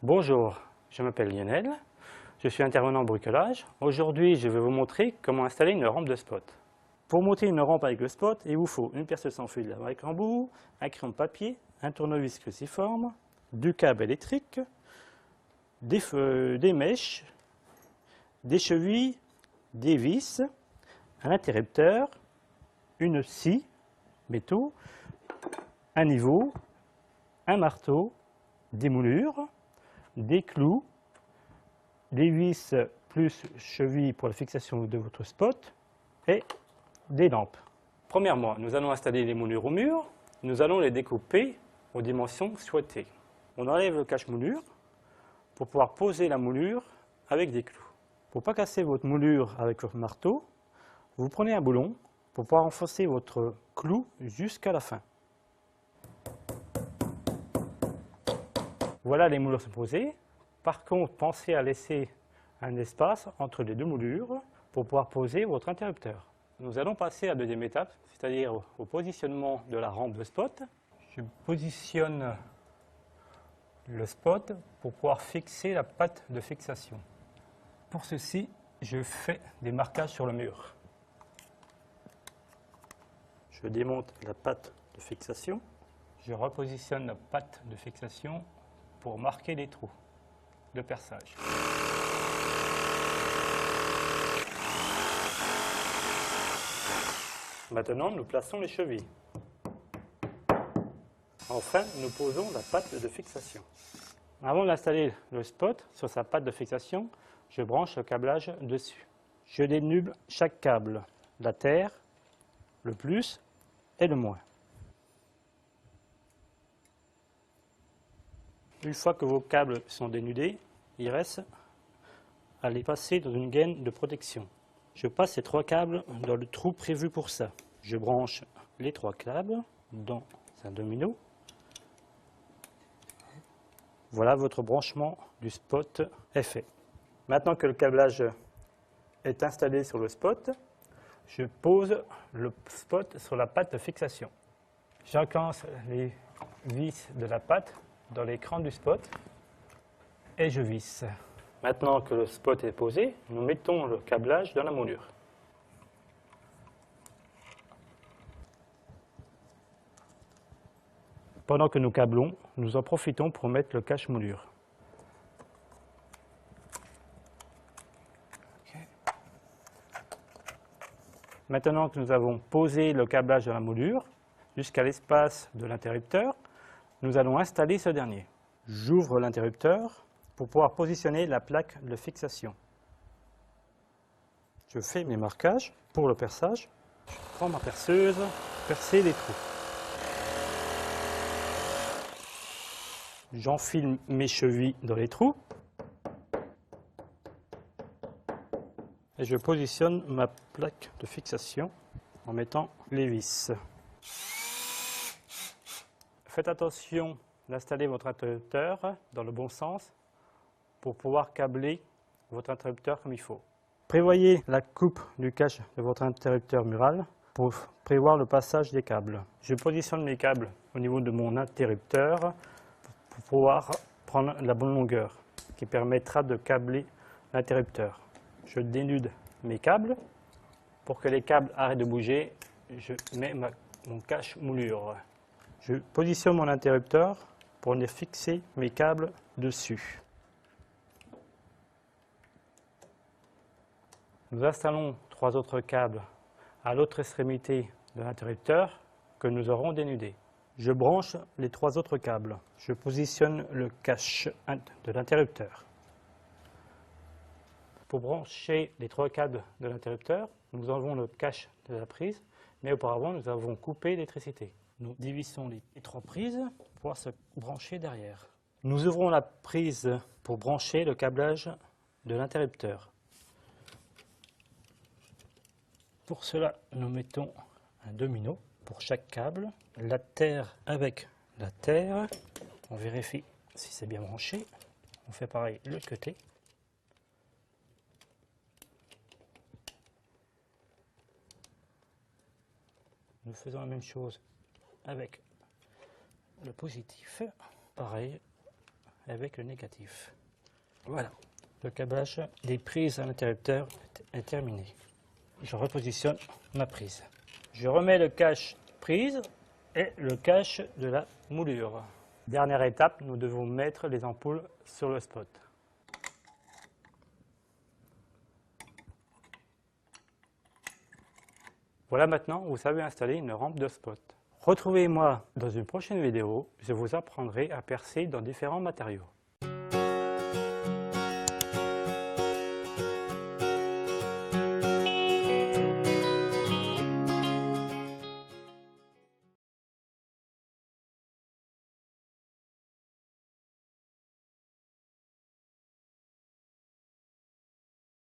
Bonjour, je m'appelle Lionel, je suis intervenant en bricolage. Aujourd'hui, je vais vous montrer comment installer une rampe de spot. Pour monter une rampe avec le spot, il vous faut une perceuse sans fil avec embout, un crayon de papier, un tournevis cruciforme, du câble électrique, des mèches, des chevilles, des vis, un interrupteur, une scie, métaux, un niveau, un marteau, des moulures, des clous, des vis plus chevilles pour la fixation de votre spot et des lampes. Premièrement, nous allons installer les moulures au mur. Nous allons les découper aux dimensions souhaitées. On enlève le cache-moulure pour pouvoir poser la moulure avec des clous. Pour ne pas casser votre moulure avec votre marteau, vous prenez un boulon pour pouvoir enfoncer votre clou jusqu'à la fin. Voilà, les moulures sont posées. Par contre, pensez à laisser un espace entre les deux moulures pour pouvoir poser votre interrupteur. Nous allons passer à la deuxième étape, c'est-à-dire au positionnement de la rampe de spot. Je positionne le spot pour pouvoir fixer la patte de fixation. Pour ceci, je fais des marquages sur le mur. Je démonte la patte de fixation. Je repositionne la patte de fixation pour marquer les trous de perçage. Maintenant, nous plaçons les chevilles. Enfin, nous posons la patte de fixation. Avant d'installer le spot sur sa patte de fixation, je branche le câblage dessus. Je dénude chaque câble, la terre, le plus et le moins. Une fois que vos câbles sont dénudés, il reste à les passer dans une gaine de protection. Je passe ces trois câbles dans le trou prévu pour ça. Je branche les trois câbles dans un domino. Voilà, votre branchement du spot est fait. Maintenant que le câblage est installé sur le spot, je pose le spot sur la patte de fixation. J'encasse les vis de la patte dans l'écran du spot et je visse. Maintenant que le spot est posé, nous mettons le câblage dans la moulure. Pendant que nous câblons, nous en profitons pour mettre le cache-moulure. Maintenant que nous avons posé le câblage dans la moulure jusqu'à l'espace de l'interrupteur, nous allons installer ce dernier. J'ouvre l'interrupteur pour pouvoir positionner la plaque de fixation. Je fais mes marquages pour le perçage. Je prends ma perceuse, percer les trous. J'enfile mes chevilles dans les trous. Et je positionne ma plaque de fixation en mettant les vis. Faites attention d'installer votre interrupteur dans le bon sens pour pouvoir câbler votre interrupteur comme il faut. Prévoyez la coupe du cache de votre interrupteur mural pour prévoir le passage des câbles. Je positionne mes câbles au niveau de mon interrupteur pour pouvoir prendre la bonne longueur qui permettra de câbler l'interrupteur. Je dénude mes câbles. Pour que les câbles arrêtent de bouger, je mets mon cache-moulure. Je positionne mon interrupteur pour venir fixer mes câbles dessus. Nous installons trois autres câbles à l'autre extrémité de l'interrupteur que nous aurons dénudé. Je branche les trois autres câbles. Je positionne le cache de l'interrupteur. Pour brancher les trois câbles de l'interrupteur, nous enlevons le cache de la prise, mais auparavant nous avons coupé l'électricité. Nous divisons les trois prises pour pouvoir se brancher derrière. Nous ouvrons la prise pour brancher le câblage de l'interrupteur. Pour cela, nous mettons un domino pour chaque câble, la terre avec la terre. On vérifie si c'est bien branché. On fait pareil de l'autre côté. Nous faisons la même chose avec le positif. Pareil, avec le négatif. Voilà, le câblage des prises à l'interrupteur est terminé. Je repositionne ma prise. Je remets le cache prise et le cache de la moulure. Dernière étape, nous devons mettre les ampoules sur le spot. Voilà, maintenant, vous savez installer une rampe de spot. Retrouvez-moi dans une prochaine vidéo, je vous apprendrai à percer dans différents matériaux.